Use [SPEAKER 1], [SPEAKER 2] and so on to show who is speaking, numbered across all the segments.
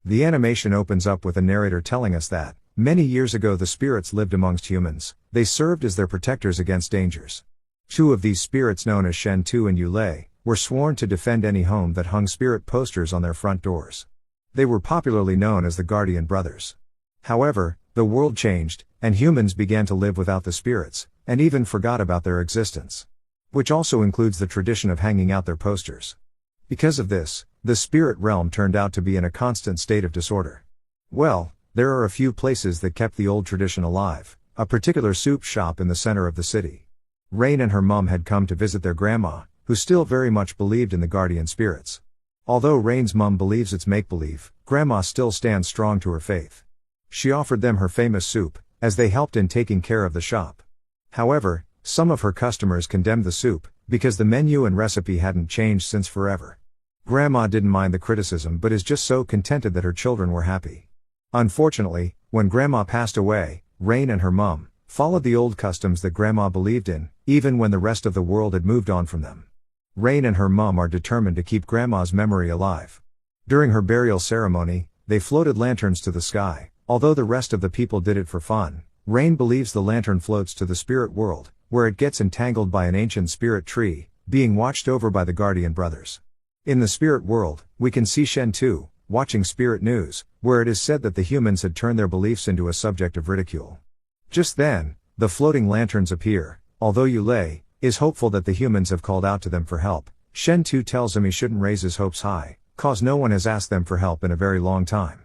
[SPEAKER 1] The animation opens up with a narrator telling us that, many years ago the spirits lived amongst humans, they served as their protectors against dangers. Two of these spirits, known as Shen and Yulei, were sworn to defend any home that hung spirit posters on their front doors. They were popularly known as the Guardian Brothers. However, the world changed, and humans began to live without the spirits, and even forgot about their existence. Which also includes the tradition of hanging out their posters. Because of this, the spirit realm turned out to be in a constant state of disorder. Well, there are a few places that kept the old tradition alive, a particular soup shop in the center of the city. Rain and her mum had come to visit their grandma, who still very much believed in the guardian spirits. Although Rain's mum believes it's make-believe, Grandma still stands strong to her faith. She offered them her famous soup, as they helped in taking care of the shop. However, some of her customers condemned the soup, because the menu and recipe hadn't changed since forever. Grandma didn't mind the criticism but is just so contented that her children were happy. Unfortunately, when Grandma passed away, Rain and her mum followed the old customs that Grandma believed in, even when the rest of the world had moved on from them. Rain and her mum are determined to keep Grandma's memory alive. During her burial ceremony, they floated lanterns to the sky. Although the rest of the people did it for fun, Rain believes the lantern floats to the spirit world, where it gets entangled by an ancient spirit tree, being watched over by the Guardian Brothers. In the spirit world, we can see Shen watching spirit news, where it is said that the humans had turned their beliefs into a subject of ridicule. Just then, the floating lanterns appear. Although Yulei is hopeful that the humans have called out to them for help, Shen tells him he shouldn't raise his hopes high, cause no one has asked them for help in a very long time.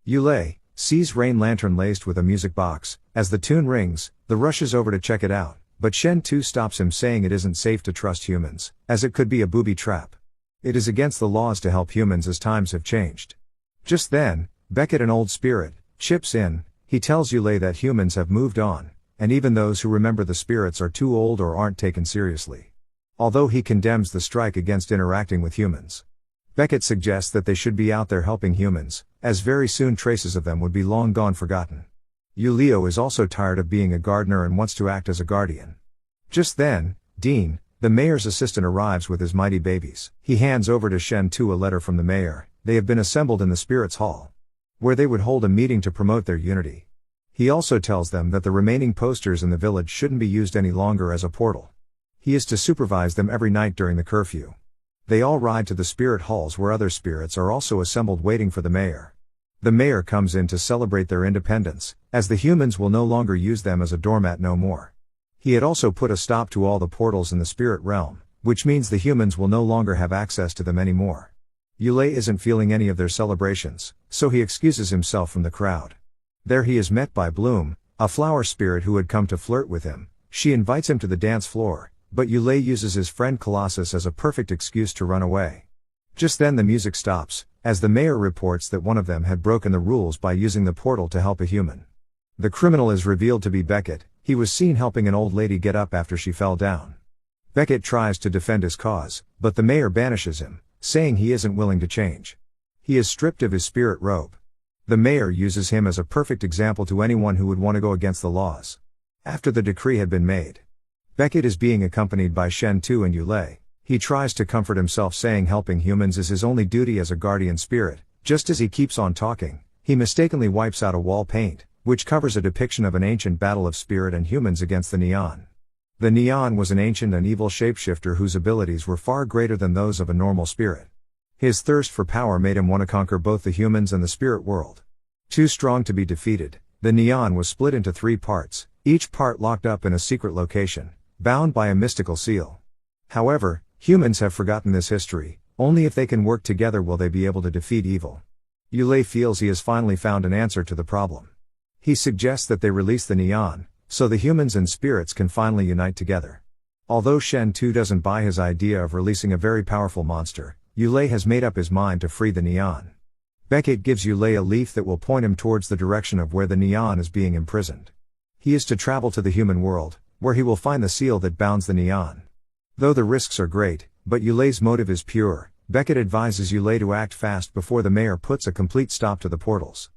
[SPEAKER 1] Yulei sees Rain lantern laced with a music box. As the tune rings, the rushes over to check it out, but Shen stops him, saying it isn't safe to trust humans, as it could be a booby trap. It is against the laws to help humans as times have changed. Just then, Beckett, an old spirit, chips in. He tells Yulei that humans have moved on, and even those who remember the spirits are too old or aren't taken seriously. Although he condemns the strike against interacting with humans, Beckett suggests that they should be out there helping humans, as very soon traces of them would be long gone forgotten. Yulei is also tired of being a gardener and wants to act as a guardian. Just then, Dean, the mayor's assistant, arrives with his mighty babies. He hands over to Shen a letter from the mayor. They have been assembled in the spirits hall, where they would hold a meeting to promote their unity. He also tells them that the remaining posters in the village shouldn't be used any longer as a portal. He is to supervise them every night during the curfew. They all ride to the spirit halls, where other spirits are also assembled waiting for the mayor. The mayor comes in to celebrate their independence, as the humans will no longer use them as a doormat no more. He had also put a stop to all the portals in the spirit realm, which means the humans will no longer have access to them anymore. Yulei isn't feeling any of their celebrations, so he excuses himself from the crowd. There he is met by Bloom, a flower spirit who had come to flirt with him. She invites him to the dance floor, but Yulei uses his friend Colossus as a perfect excuse to run away. Just then the music stops, as the mayor reports that one of them had broken the rules by using the portal to help a human. The criminal is revealed to be Beckett. He was seen helping an old lady get up after she fell down. Beckett tries to defend his cause, but the mayor banishes him, saying he isn't willing to change. He is stripped of his spirit robe. The mayor uses him as a perfect example to anyone who would want to go against the laws. After the decree had been made, Beckett is being accompanied by Shen and Yulei. He tries to comfort himself, saying helping humans is his only duty as a guardian spirit. Just as he keeps on talking, he mistakenly wipes out a wall paint, which covers a depiction of an ancient battle of spirit and humans against the Neon. The Neon was an ancient and evil shapeshifter whose abilities were far greater than those of a normal spirit. His thirst for power made him want to conquer both the humans and the spirit world. Too strong to be defeated, the Neon was split into 3 parts, each part locked up in a secret location, bound by a mystical seal. However, humans have forgotten this history. Only if they can work together will they be able to defeat evil. Yulei feels he has finally found an answer to the problem. He suggests that they release the Neon, so the humans and spirits can finally unite together. Although Shen doesn't buy his idea of releasing a very powerful monster, Yulei has made up his mind to free the Neon. Beckett gives Yulei a leaf that will point him towards the direction of where the Neon is being imprisoned. He is to travel to the human world, where he will find the seal that bounds the Neon. Though the risks are great, but Yulei's motive is pure, Beckett advises Yulei to act fast before the mayor puts a complete stop to the portals.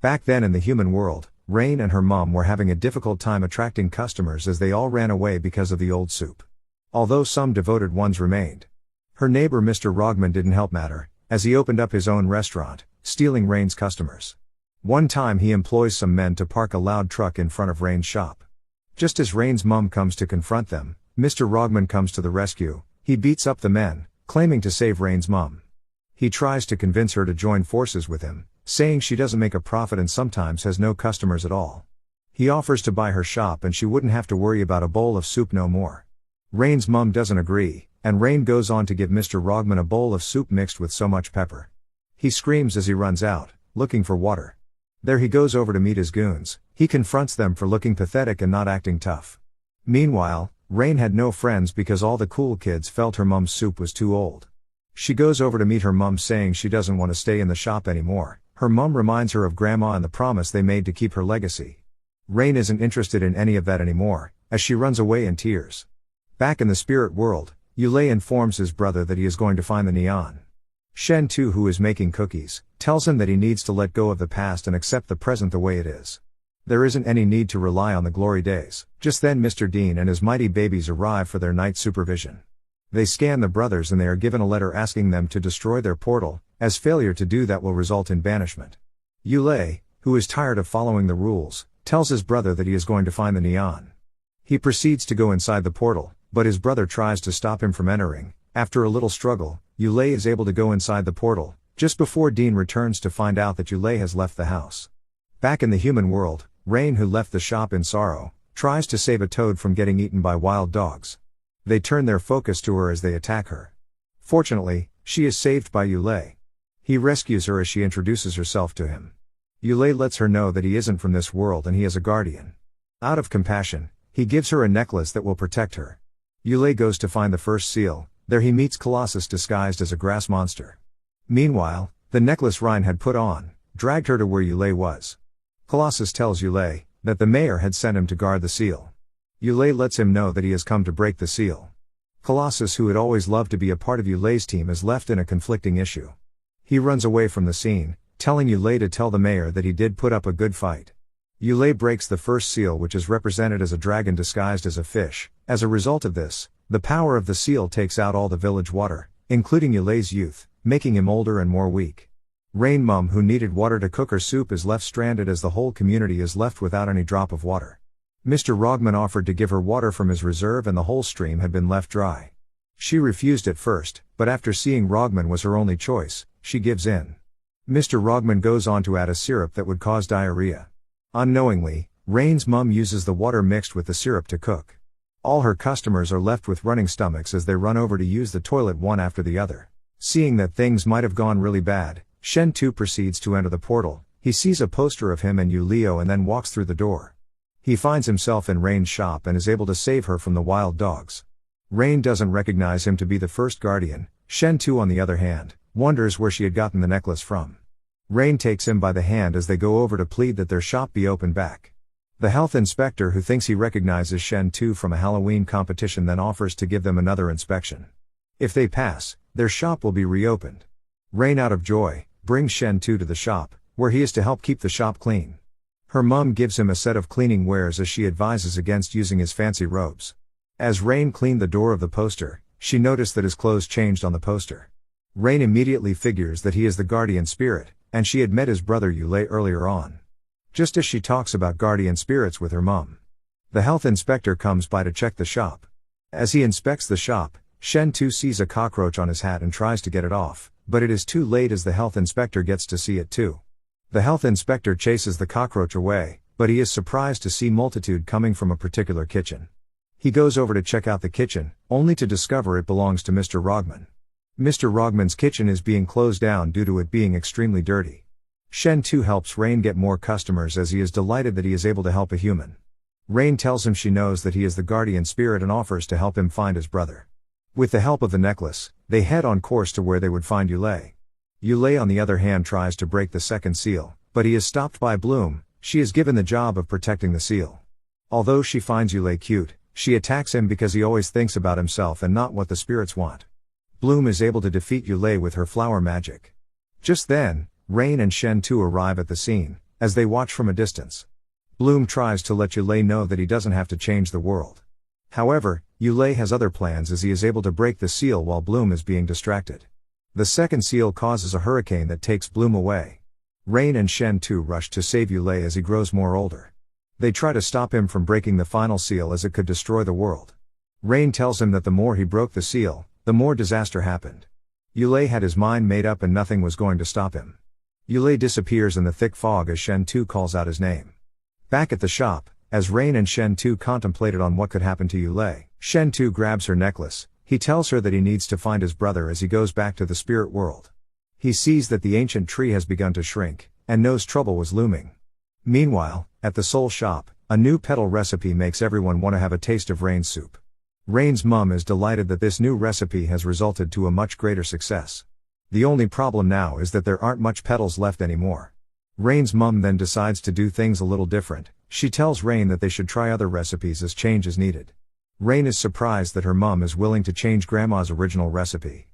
[SPEAKER 1] Back then in the human world, Rain and her mom were having a difficult time attracting customers as they all ran away because of the old soup. Although some devoted ones remained. Her neighbor Mr. Rogman didn't help matter, as he opened up his own restaurant, stealing Rain's customers. One time he employs some men to park a loud truck in front of Rain's shop. Just as Rain's mom comes to confront them, Mr. Rogman comes to the rescue. He beats up the men, claiming to save Rain's mom. He tries to convince her to join forces with him, saying she doesn't make a profit and sometimes has no customers at all. He offers to buy her shop and she wouldn't have to worry about a bowl of soup no more. Rain's mom doesn't agree, and Rain goes on to give Mr. Rogman a bowl of soup mixed with so much pepper. He screams as he runs out, looking for water. There he goes over to meet his goons. He confronts them for looking pathetic and not acting tough. Meanwhile, Rain had no friends because all the cool kids felt her mom's soup was too old. She goes over to meet her mom saying she doesn't want to stay in the shop anymore. Her mom reminds her of grandma and the promise they made to keep her legacy. Rain isn't interested in any of that anymore, as she runs away in tears. Back in the spirit world, Yulei informs his brother that he is going to find the neon. Shen too, who is making cookies, tells him that he needs to let go of the past and accept the present the way it is. There isn't any need to rely on the glory days. Just then Mr. Dean and his mighty babies arrive for their night supervision. They scan the brothers and they are given a letter asking them to destroy their portal, as failure to do that will result in banishment. Yulei, who is tired of following the rules, tells his brother that he is going to find the neon. He proceeds to go inside the portal, but his brother tries to stop him from entering. After a little struggle, Yulei is able to go inside the portal, just before Dean returns to find out that Yulei has left the house. Back in the human world, Rain, who left the shop in sorrow, tries to save a toad from getting eaten by wild dogs. They turn their focus to her as they attack her. Fortunately, she is saved by Yulei. He rescues her as she introduces herself to him. Yulei lets her know that he isn't from this world and he is a guardian. Out of compassion, he gives her a necklace that will protect her. Yulei goes to find the first seal. There he meets Colossus disguised as a grass monster. Meanwhile, the necklace Rhine had put on, dragged her to where Yulei was. Colossus tells Yulei that the mayor had sent him to guard the seal. Yulei lets him know that he has come to break the seal. Colossus, who had always loved to be a part of Yulei's team, is left in a conflicting issue. He runs away from the scene, telling Yulei to tell the mayor that he did put up a good fight. Yulei breaks the first seal, which is represented as a dragon disguised as a fish. As a result of this, the power of the seal takes out all the village water, including Yulei's youth, making him older and more weak. Rain Mum, who needed water to cook her soup, is left stranded as the whole community is left without any drop of water. Mr. Rogman offered to give her water from his reserve and the whole stream had been left dry. She refused at first, but after seeing Rogman was her only choice, she gives in. Mr. Rogman goes on to add a syrup that would cause diarrhea. Unknowingly, Rain's mum uses the water mixed with the syrup to cook. All her customers are left with running stomachs as they run over to use the toilet one after the other. Seeing that things might have gone really bad, Shen too proceeds to enter the portal. He sees a poster of him and Yulio and then walks through the door. He finds himself in Rain's shop and is able to save her from the wild dogs. Rain doesn't recognize him to be the first guardian. Shen too, on the other hand, wonders where she had gotten the necklace from. Rain takes him by the hand as they go over to plead that their shop be opened back. The health inspector, who thinks he recognizes Shen too from a Halloween competition, then offers to give them another inspection. If they pass, their shop will be reopened. Rain, out of joy, brings Shen too to the shop, where he is to help keep the shop clean. Her mum gives him a set of cleaning wares as she advises against using his fancy robes. As Rain cleaned the door of the poster, she noticed that his clothes changed on the poster. Rain immediately figures that he is the guardian spirit, and she had met his brother Yulei earlier on. Just as she talks about guardian spirits with her mum, the health inspector comes by to check the shop. As he inspects the shop, Shen too sees a cockroach on his hat and tries to get it off, but it is too late as the health inspector gets to see it too. The health inspector chases the cockroach away, but he is surprised to see multitude coming from a particular kitchen. He goes over to check out the kitchen, only to discover it belongs to Mr. Rogman. Mr. Rogman's kitchen is being closed down due to it being extremely dirty. Shen too helps Rain get more customers as he is delighted that he is able to help a human. Rain tells him she knows that he is the guardian spirit and offers to help him find his brother. With the help of the necklace, they head on course to where they would find Yulei. Yulei, on the other hand, tries to break the second seal, but he is stopped by Bloom. She is given the job of protecting the seal. Although she finds Yulei cute, she attacks him because he always thinks about himself and not what the spirits want. Bloom is able to defeat Yulei with her flower magic. Just then, Rain and Shen too arrive at the scene, as they watch from a distance. Bloom tries to let Yulei know that he doesn't have to change the world. However, Yulei has other plans as he is able to break the seal while Bloom is being distracted. The second seal causes a hurricane that takes Bloom away. Rain and Shen 2 rush to save Yulei as he grows more older. They try to stop him from breaking the final seal as it could destroy the world. Rain tells him that the more he broke the seal, the more disaster happened. Yulei had his mind made up and nothing was going to stop him. Yulei disappears in the thick fog as Shen 2 calls out his name. Back at the shop, as Rain and Shen 2 contemplated on what could happen to Yulei, Shen 2 grabs her necklace. He tells her that he needs to find his brother as he goes back to the spirit world. He sees that the ancient tree has begun to shrink, and knows trouble was looming. Meanwhile, at the soul shop, a new petal recipe makes everyone want to have a taste of Rain's soup. Rain's mum is delighted that this new recipe has resulted to a much greater success. The only problem now is that there aren't much petals left anymore. Rain's mum then decides to do things a little different. She tells Rain that they should try other recipes as change is needed. Rain is surprised that her mum is willing to change Grandma's original recipe.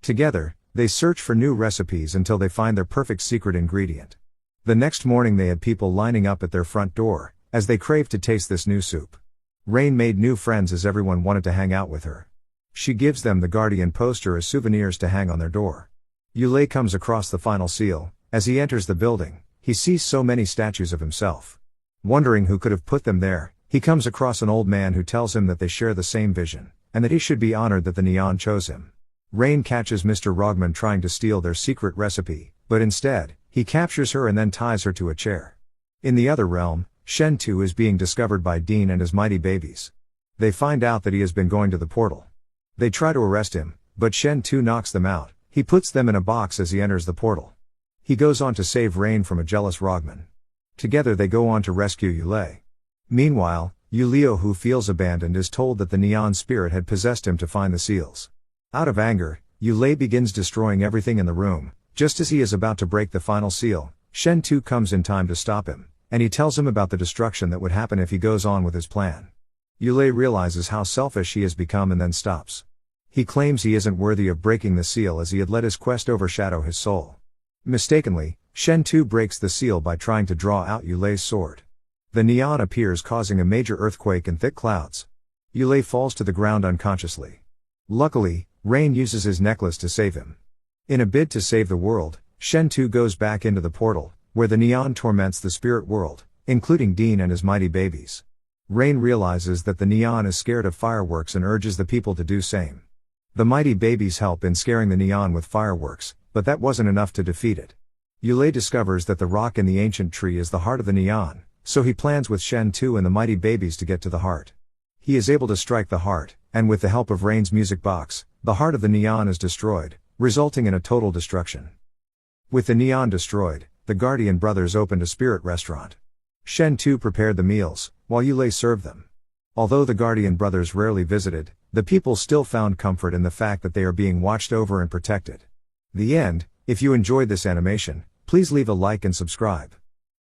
[SPEAKER 1] Together, they search for new recipes until they find their perfect secret ingredient. The next morning they had people lining up at their front door, as they craved to taste this new soup. Rain made new friends as everyone wanted to hang out with her. She gives them the Guardian poster as souvenirs to hang on their door. Yulei comes across the final seal. As he enters the building, he sees so many statues of himself. Wondering who could have put them there, he comes across an old man who tells him that they share the same vision, and that he should be honored that the Neon chose him. Rain catches Mr. Rogman trying to steal their secret recipe, but instead, he captures her and then ties her to a chair. In the other realm, Shen 2 is being discovered by Dean and his mighty babies. They find out that he has been going to the portal. They try to arrest him, but Shen 2 knocks them out. He puts them in a box as he enters the portal. He goes on to save Rain from a jealous Rogman. Together they go on to rescue Yulei. Meanwhile, Yulio, who feels abandoned, is told that the neon spirit had possessed him to find the seals. Out of anger, Yulei begins destroying everything in the room. Just as he is about to break the final seal, Shen 2 comes in time to stop him, and he tells him about the destruction that would happen if he goes on with his plan. Yulei realizes how selfish he has become and then stops. He claims he isn't worthy of breaking the seal as he had let his quest overshadow his soul. Mistakenly, Shen 2 breaks the seal by trying to draw out Yulei's sword. The neon appears, causing a major earthquake and thick clouds. Yulei falls to the ground unconsciously. Luckily, Rain uses his necklace to save him. In a bid to save the world, Shen 2 goes back into the portal, where the neon torments the spirit world, including Dean and his mighty babies. Rain realizes that the neon is scared of fireworks and urges the people to do same. The mighty babies help in scaring the neon with fireworks, but that wasn't enough to defeat it. Yulei discovers that the rock in the ancient tree is the heart of the neon, so he plans with Shen 2 and the mighty babies to get to the heart. He is able to strike the heart, and with the help of Rain's music box, the heart of the neon is destroyed, resulting in a total destruction. With the neon destroyed, the Guardian brothers opened a spirit restaurant. Shen 2 prepared the meals, while Yulei served them. Although the Guardian brothers rarely visited, the people still found comfort in the fact that they are being watched over and protected. The end. If you enjoyed this animation, please leave a like and subscribe.